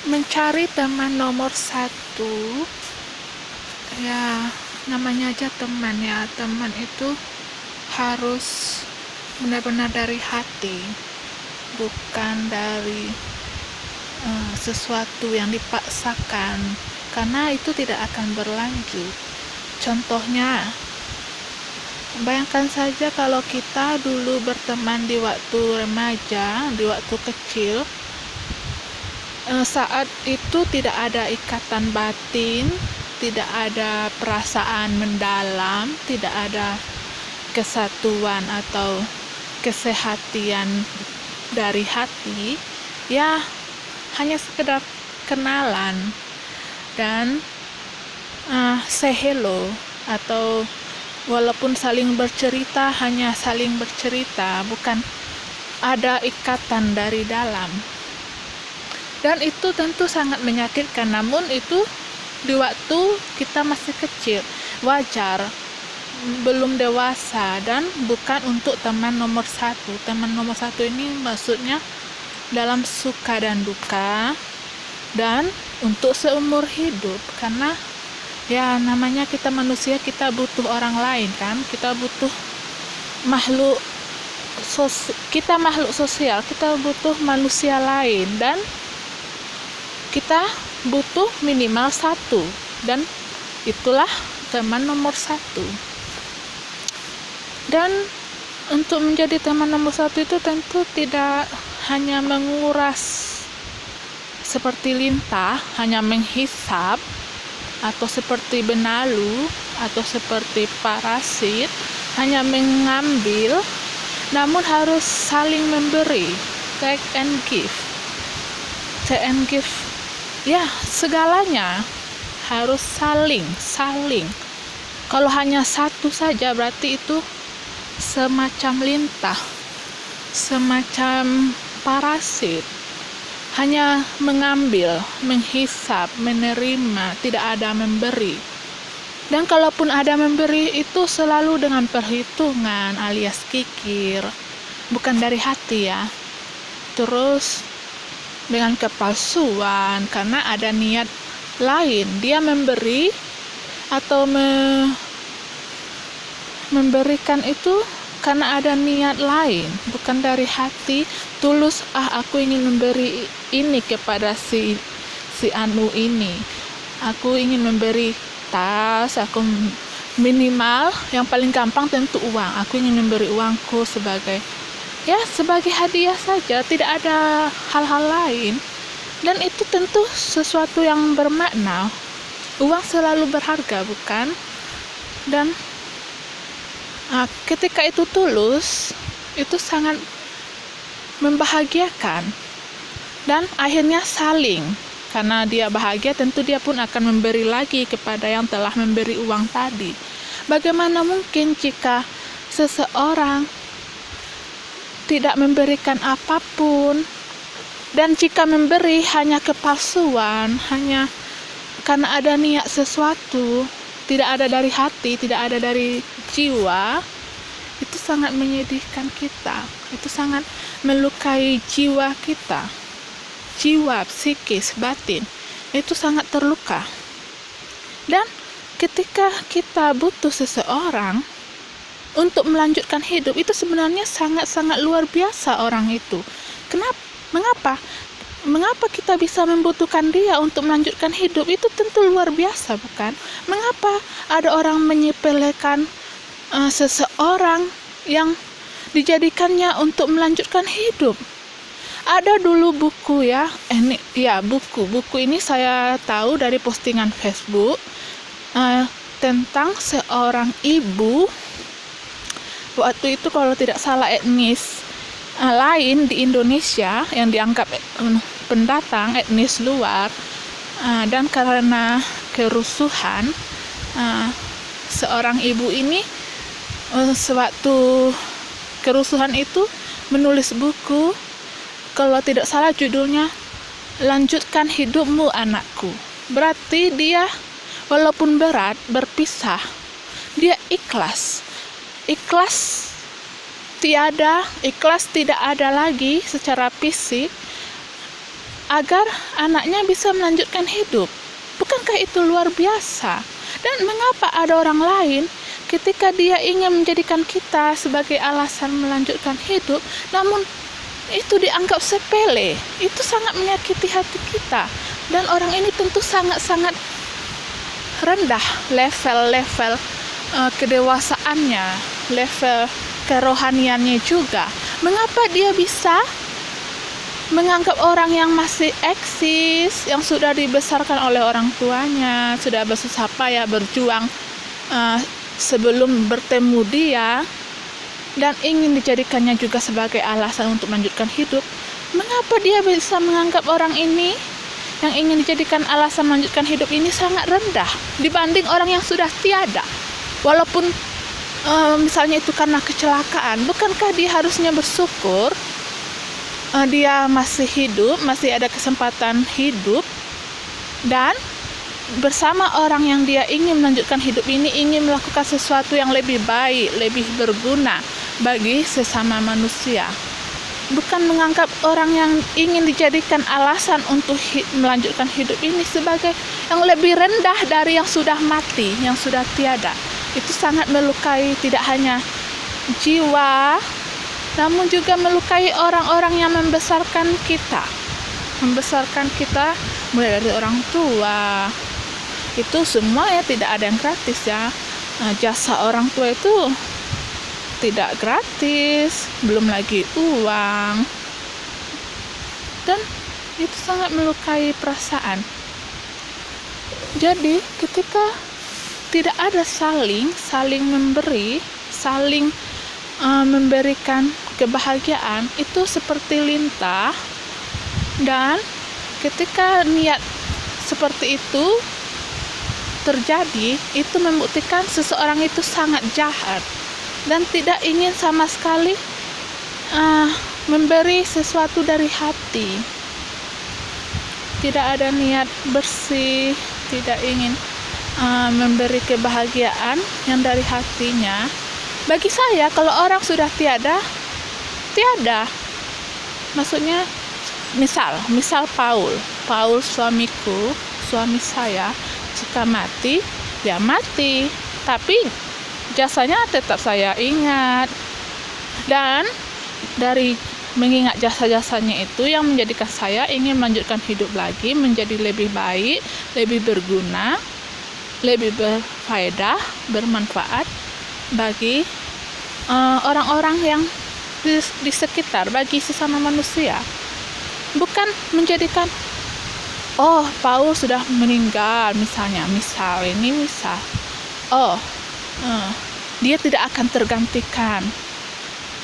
Mencari teman nomor satu, ya namanya aja teman ya. Teman itu harus benar-benar dari hati, bukan dari sesuatu yang dipaksakan, karena itu tidak akan berlanjut. Contohnya, bayangkan saja kalau kita dulu berteman di waktu remaja, di waktu kecil. Saat itu tidak ada ikatan batin, tidak ada perasaan mendalam, tidak ada kesatuan atau kesehatian dari hati, ya hanya sekedar kenalan dan say hello, atau walaupun saling bercerita, hanya saling bercerita, bukan ada ikatan dari dalam. Dan itu tentu sangat menyakitkan, namun itu di waktu kita masih kecil, wajar, belum dewasa, dan bukan untuk teman nomor satu. Teman nomor satu ini maksudnya dalam suka dan duka, dan untuk seumur hidup, karena ya namanya kita manusia, kita butuh orang lain kan, kita butuh makhluk sosial, kita butuh manusia lain, dan kita butuh minimal satu, dan itulah teman nomor satu. Dan untuk menjadi teman nomor satu itu tentu tidak hanya menguras seperti lintah, hanya menghisap, atau seperti benalu, atau seperti parasit, hanya mengambil, namun harus saling memberi, take and give. Ya, segalanya harus saling. Kalau hanya satu saja berarti itu semacam lintah, semacam parasit, hanya mengambil, menghisap, menerima, tidak ada memberi. Dan kalaupun ada memberi, itu selalu dengan perhitungan alias kikir, bukan dari hati ya. Terus dengan kepalsuan, karena ada niat lain. Dia memberi atau memberikan itu karena ada niat lain, bukan dari hati tulus. Aku ingin memberi ini kepada si anu ini, aku ingin memberi tas, aku minimal yang paling gampang tentu uang, aku ingin memberi uangku sebagai hadiah saja, tidak ada hal-hal lain. Dan itu tentu sesuatu yang bermakna. Uang selalu berharga, bukan? Dan ketika itu tulus, itu sangat membahagiakan, dan akhirnya saling. Karena dia bahagia, tentu dia pun akan memberi lagi kepada yang telah memberi uang tadi. Bagaimana mungkin jika seseorang tidak memberikan apapun, dan jika memberi hanya kepalsuan, hanya karena ada niat sesuatu, tidak ada dari hati, tidak ada dari jiwa, itu sangat menyedihkan kita. Itu sangat melukai jiwa kita, jiwa, psikis, batin, itu sangat terluka. Dan ketika kita butuh seseorang untuk melanjutkan hidup, itu sebenarnya sangat-sangat luar biasa orang itu. Mengapa kita bisa membutuhkan dia untuk melanjutkan hidup? Itu tentu luar biasa, bukan? Mengapa ada orang menyepelekan seseorang yang dijadikannya untuk melanjutkan hidup? Ada dulu buku ya, buku ini saya tahu dari postingan Facebook tentang seorang ibu. Waktu itu kalau tidak salah etnis lain di Indonesia yang dianggap pendatang, etnis luar, dan karena kerusuhan, seorang ibu ini sewaktu kerusuhan itu menulis buku, kalau tidak salah judulnya "Lanjutkan Hidupmu Anakku". Berarti dia walaupun berat berpisah, dia ikhlas tidak ada lagi secara fisik, agar anaknya bisa melanjutkan hidup. Bukankah itu luar biasa? Dan mengapa ada orang lain ketika dia ingin menjadikan kita sebagai alasan melanjutkan hidup, namun itu dianggap sepele? Itu sangat menyakiti hati kita. Dan orang ini tentu sangat-sangat rendah level kedewasaannya, level kerohaniannya juga. Mengapa dia bisa menganggap orang yang masih eksis, yang sudah dibesarkan oleh orang tuanya, sudah bersusah payah berjuang sebelum bertemu dia, dan ingin dijadikannya juga sebagai alasan untuk melanjutkan hidup? Mengapa dia bisa menganggap orang ini yang ingin dijadikan alasan melanjutkan hidup ini sangat rendah dibanding orang yang sudah tiada? Walaupun misalnya itu karena kecelakaan, bukankah dia harusnya bersyukur dia masih hidup, masih ada kesempatan hidup, dan bersama orang yang dia ingin melanjutkan hidup ini, ingin melakukan sesuatu yang lebih baik, lebih berguna bagi sesama manusia. Bukan menganggap orang yang ingin dijadikan alasan untuk melanjutkan hidup ini sebagai yang lebih rendah dari yang sudah mati, yang sudah tiada. Itu sangat melukai tidak hanya jiwa, namun juga melukai orang-orang yang membesarkan kita mulai dari orang tua. Itu semua ya, tidak ada yang gratis ya. Jasa orang tua itu tidak gratis, belum lagi uang, dan itu sangat melukai perasaan. Jadi ketika tidak ada saling memberi, saling memberikan kebahagiaan, itu seperti lintah. Dan ketika niat seperti itu terjadi, itu membuktikan seseorang itu sangat jahat dan tidak ingin sama sekali memberi sesuatu dari hati. Tidak ada niat bersih, tidak ingin memberi kebahagiaan yang dari hatinya. Bagi saya, kalau orang sudah tiada, maksudnya misal Paul suamiku, suami saya, jika mati, dia mati, tapi jasanya tetap saya ingat. Dan dari mengingat jasa-jasanya itu yang menjadikan saya ingin melanjutkan hidup lagi, menjadi lebih baik, lebih berguna, lebih berfaedah, bermanfaat bagi orang-orang yang di sekitar, bagi sesama manusia. Bukan menjadikan Paul sudah meninggal, misal dia tidak akan tergantikan,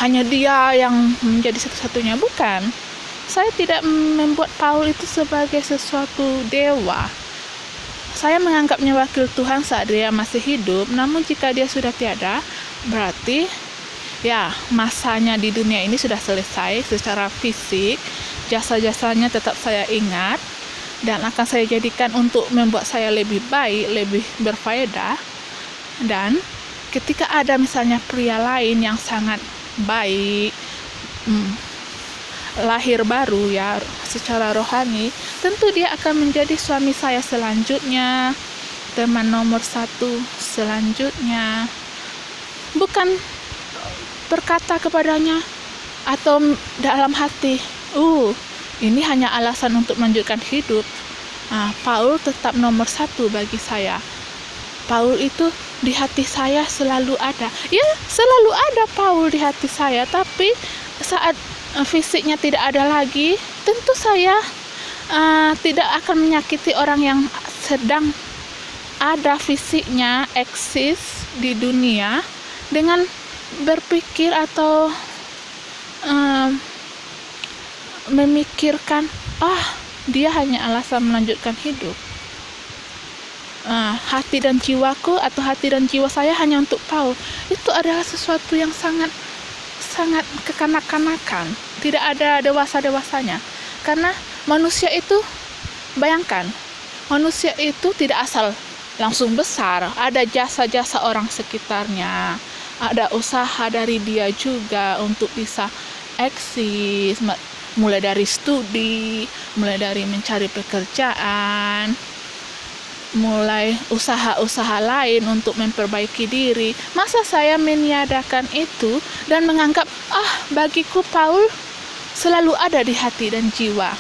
hanya dia yang menjadi satu-satunya. Bukan, saya tidak membuat Paul itu sebagai sesuatu dewa. Saya menganggapnya wakil Tuhan saat dia masih hidup, namun jika dia sudah tiada, berarti ya masanya di dunia ini sudah selesai secara fisik. Jasa-jasanya tetap saya ingat dan akan saya jadikan untuk membuat saya lebih baik, lebih berfaedah. Dan ketika ada misalnya pria lain yang sangat baik, lahir baru ya secara rohani, tentu dia akan menjadi suami saya selanjutnya, teman nomor 1 selanjutnya. Bukan berkata kepadanya atau dalam hati, ini hanya alasan untuk melanjutkan hidup. Paul tetap nomor 1 bagi saya. Paul itu di hati saya selalu ada. Ya, selalu ada Paul di hati saya, tapi saat fisiknya tidak ada lagi, tentu saya tidak akan menyakiti orang yang sedang ada fisiknya, eksis di dunia, dengan berpikir atau memikirkan dia hanya alasan melanjutkan hidup. Hati dan jiwaku atau hati dan jiwa saya hanya untuk Paul. Itu adalah sesuatu yang sangat kekanak-kanakan, tidak ada dewasa-dewasanya. Karena manusia itu, bayangkan, manusia itu tidak asal langsung besar, ada jasa-jasa orang sekitarnya, ada usaha dari dia juga untuk bisa eksis, mulai dari studi, mulai dari mencari pekerjaan, mulai usaha-usaha lain untuk memperbaiki diri. Masa saya meniadakan itu dan menganggap, bagiku Paul selalu ada di hati dan jiwa,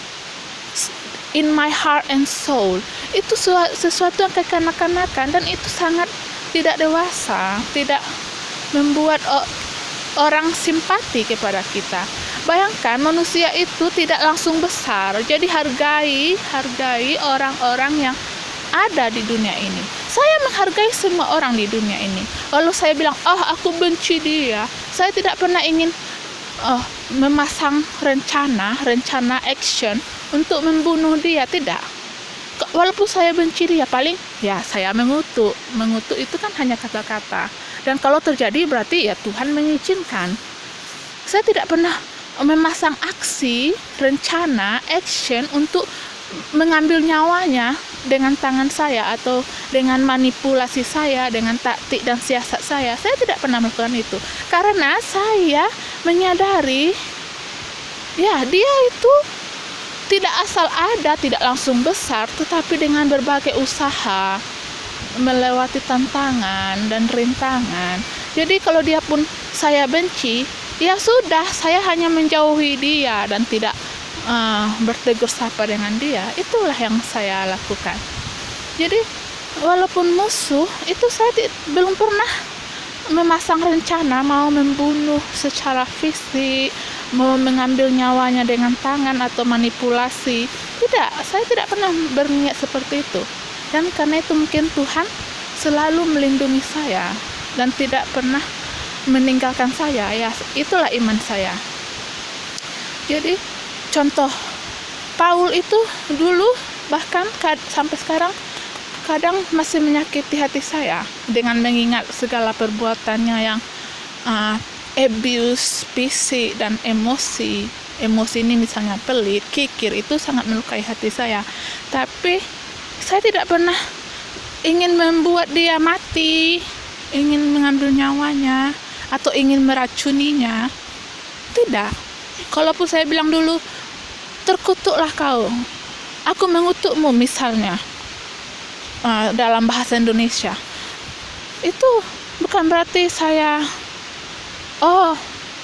in my heart and soul. Itu sesuatu yang kekanak-kanakan, dan itu sangat tidak dewasa, tidak membuat orang simpati kepada kita. Bayangkan, manusia itu tidak langsung besar. Jadi hargai orang-orang yang ada di dunia ini. Saya menghargai semua orang di dunia ini. Kalau saya bilang, aku benci dia, saya tidak pernah ingin memasang rencana action untuk membunuh dia, tidak. Walaupun saya benci dia, paling saya mengutuk itu kan hanya kata-kata, dan kalau terjadi berarti Tuhan mengizinkan. Saya tidak pernah memasang aksi, rencana, action untuk mengambil nyawanya dengan tangan saya atau dengan manipulasi saya, dengan taktik dan siasat saya. Saya tidak pernah melakukan itu, karena saya menyadari dia itu tidak asal ada, tidak langsung besar, tetapi dengan berbagai usaha, melewati tantangan dan rintangan. Jadi kalau dia pun saya benci, sudah, saya hanya menjauhi dia dan tidak bertegur sapa dengan dia. Itulah yang saya lakukan. Jadi walaupun musuh, itu saya belum pernah memasang rencana mau membunuh secara fisik, mau mengambil nyawanya dengan tangan atau manipulasi. Tidak, saya tidak pernah berniat seperti itu. Dan karena itu mungkin Tuhan selalu melindungi saya dan tidak pernah meninggalkan saya. Itulah iman saya. Jadi contoh Paul itu dulu, bahkan sampai sekarang, kadang masih menyakiti hati saya dengan mengingat segala perbuatannya yang abuse fisik dan emosi ini, misalnya pelit, kikir, itu sangat melukai hati saya. Tapi saya tidak pernah ingin membuat dia mati, ingin mengambil nyawanya atau ingin meracuninya. Tidak. Kalaupun saya bilang dulu, terkutuklah kau, aku mengutukmu misalnya, dalam bahasa Indonesia, itu bukan berarti saya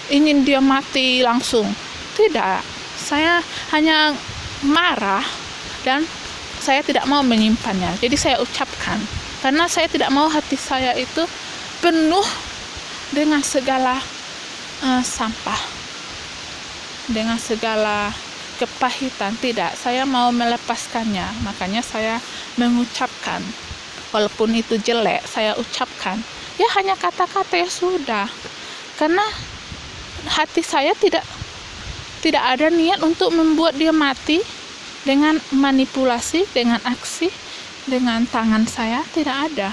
ingin dia mati langsung. Tidak, saya hanya marah dan saya tidak mau menyimpannya. Jadi saya ucapkan, karena saya tidak mau hati saya itu penuh dengan segala sampah, dengan segala kepahitan. Tidak, saya mau melepaskannya. Makanya saya mengucapkan, walaupun itu jelek, saya ucapkan. Hanya kata-kata, sudah. Karena hati saya tidak ada niat untuk membuat dia mati dengan manipulasi, dengan aksi, dengan tangan saya, tidak ada.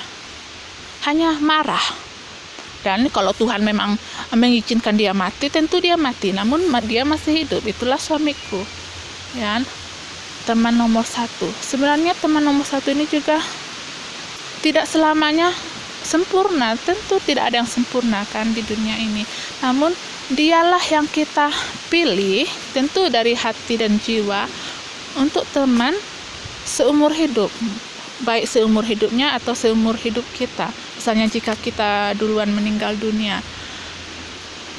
Hanya marah. Dan kalau Tuhan memang mengizinkan dia mati, tentu dia mati. Namun dia masih hidup. Itulah suamiku, teman nomor 1. Sebenarnya teman nomor 1 ini juga tidak selamanya sempurna. Tentu tidak ada yang sempurna kan di dunia ini. Namun dialah yang kita pilih, tentu dari hati dan jiwa, untuk teman seumur hidup, baik seumur hidupnya atau seumur hidup kita. Misalnya jika kita duluan meninggal dunia,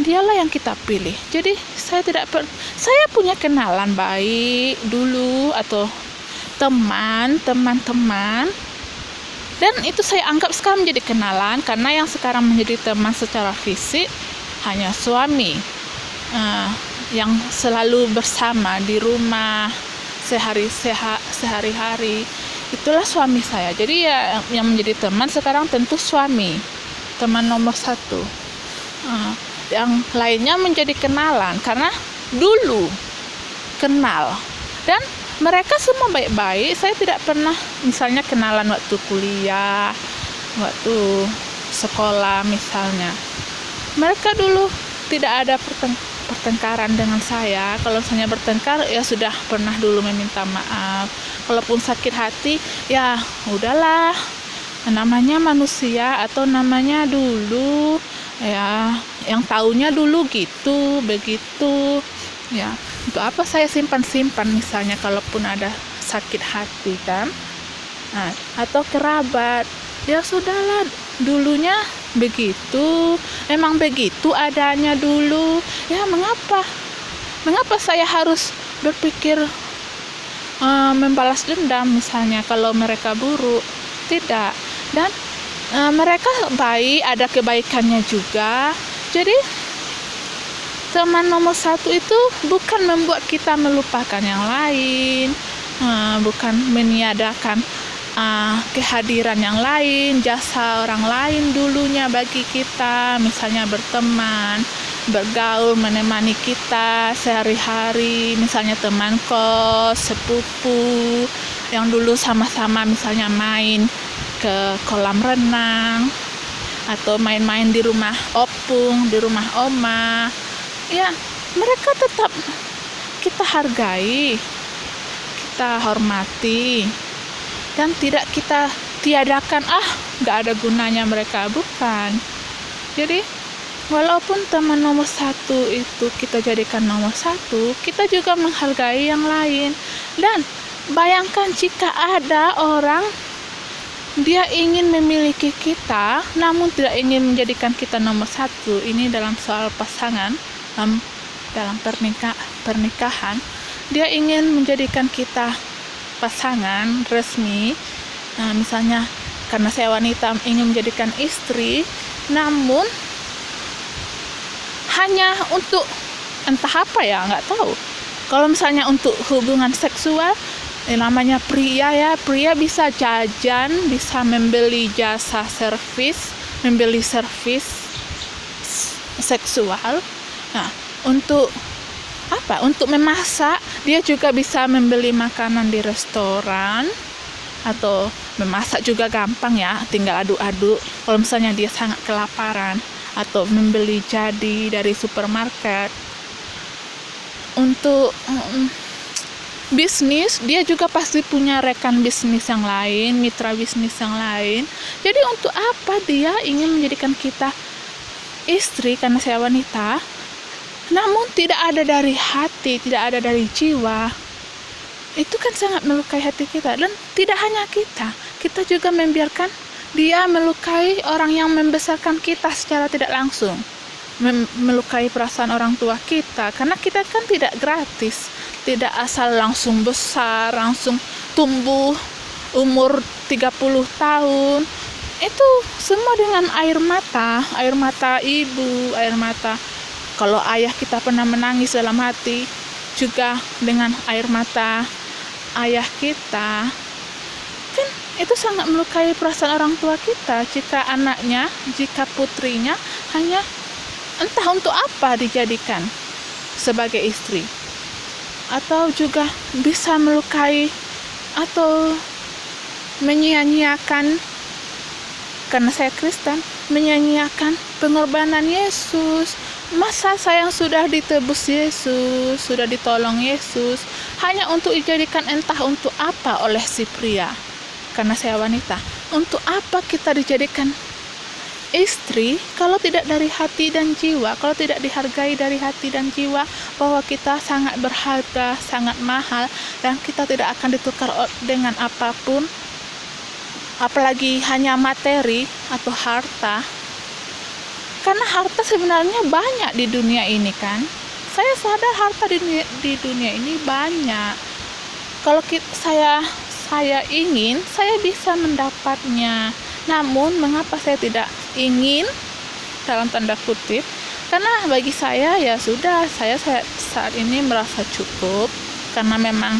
dialah yang kita pilih. Jadi saya punya kenalan baik dulu, atau teman-teman, dan itu saya anggap sekarang menjadi kenalan, karena yang sekarang menjadi teman secara fisik hanya suami, yang selalu bersama di rumah sehari-hari. Itulah suami saya. Jadi yang menjadi teman sekarang tentu suami, teman nomor 1. Yang lainnya menjadi kenalan karena dulu kenal, dan mereka semua baik-baik. Saya tidak pernah misalnya kenalan waktu kuliah, waktu sekolah misalnya. Mereka dulu tidak ada pertengkaran dengan saya. Kalau misalnya bertengkar, sudah pernah dulu meminta maaf. Kalaupun sakit hati, udahlah, namanya manusia, atau namanya dulu, yang taunya dulu gitu, begitu, Untuk apa saya simpan-simpan misalnya kalaupun ada sakit hati kan? Nah, atau kerabat, ya sudahlah, dulunya begitu, memang begitu adanya dulu. Ya mengapa saya harus berpikir membalas dendam misalnya kalau mereka buruk? Tidak. Dan mereka baik, ada kebaikannya juga. Jadi teman nomor satu itu bukan membuat kita melupakan yang lain, bukan meniadakan kehadiran yang lain, jasa orang lain dulunya bagi kita, misalnya berteman, bergaul, menemani kita sehari-hari, misalnya teman kos, sepupu, yang dulu sama-sama misalnya main ke kolam renang, atau main-main di rumah opung, di rumah oma. Ya, mereka tetap kita hargai, kita hormati, dan tidak kita tiadakan, gak ada gunanya mereka, bukan. Jadi walaupun teman nomor satu itu kita jadikan nomor satu, kita juga menghargai yang lain. Dan bayangkan jika ada orang dia ingin memiliki kita namun tidak ingin menjadikan kita nomor satu. Ini dalam soal pasangan, dalam pernikahan, dia ingin menjadikan kita pasangan resmi. Nah, misalnya karena saya wanita ingin menjadikan istri, namun hanya untuk entah apa ya, nggak tahu. Kalau misalnya untuk hubungan seksual, namanya pria bisa jajan, bisa membeli jasa servis, membeli servis seksual. Nah, untuk apa? Untuk memasak, dia juga bisa membeli makanan di restoran, atau memasak juga gampang ya, tinggal aduk-aduk. Kalau misalnya dia sangat kelaparan, atau membeli jadi dari supermarket. Untuk bisnis, dia juga pasti punya rekan bisnis yang lain, mitra bisnis yang lain. Jadi untuk apa dia ingin menjadikan kita istri karena saya wanita, namun tidak ada dari hati, tidak ada dari jiwa? Itu kan sangat melukai hati kita. Dan tidak hanya kita juga membiarkan dia melukai orang yang membesarkan kita secara tidak langsung, melukai perasaan orang tua kita, karena kita kan tidak gratis, tidak asal langsung besar, langsung tumbuh umur 30 tahun. Itu semua dengan air mata ibu, air mata. Kalau ayah kita pernah menangis dalam hati, juga dengan air mata ayah kita. Kan itu sangat melukai perasaan orang tua kita jika anaknya, jika putrinya hanya entah untuk apa dijadikan sebagai istri. Atau juga bisa melukai atau menyia-nyiakan, karena saya Kristen, menyia-nyiakan pengorbanan Yesus. Masa saya yang sudah ditebus Yesus, sudah ditolong Yesus, hanya untuk dijadikan entah untuk apa oleh si pria, karena saya wanita. Untuk apa kita dijadikan istri kalau tidak dari hati dan jiwa, kalau tidak dihargai dari hati dan jiwa, bahwa kita sangat berharga, sangat mahal, dan kita tidak akan ditukar dengan apapun, apalagi hanya materi atau harta. Karena harta sebenarnya banyak di dunia ini kan. Saya sadar harta di dunia ini banyak. Kalau saya ingin, saya bisa mendapatnya. Namun mengapa saya tidak ingin, dalam tanda kutip? Karena bagi saya ya sudah, saya saat ini merasa cukup, karena memang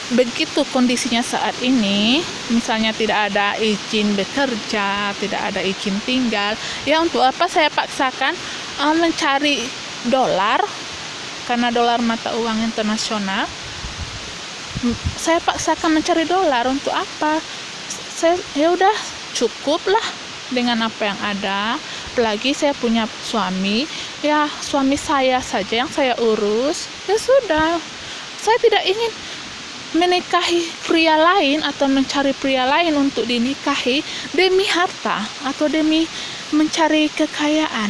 begitu kondisinya saat ini. Misalnya tidak ada izin bekerja, tidak ada izin tinggal, ya untuk apa saya paksakan mencari dolar, karena dolar mata uang internasional. Saya paksakan mencari dolar untuk apa? Ya udah, cukuplah dengan apa yang ada. Apalagi saya punya suami, ya suami saya saja yang saya urus, ya sudah. Saya tidak ingin menikahi pria lain atau mencari pria lain untuk dinikahi demi harta atau demi mencari kekayaan,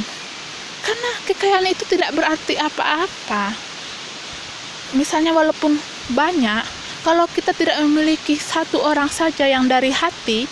karena kekayaan itu tidak berarti apa-apa. misalnya walaupun banyak, kalau kita tidak memiliki satu orang saja yang dari hati,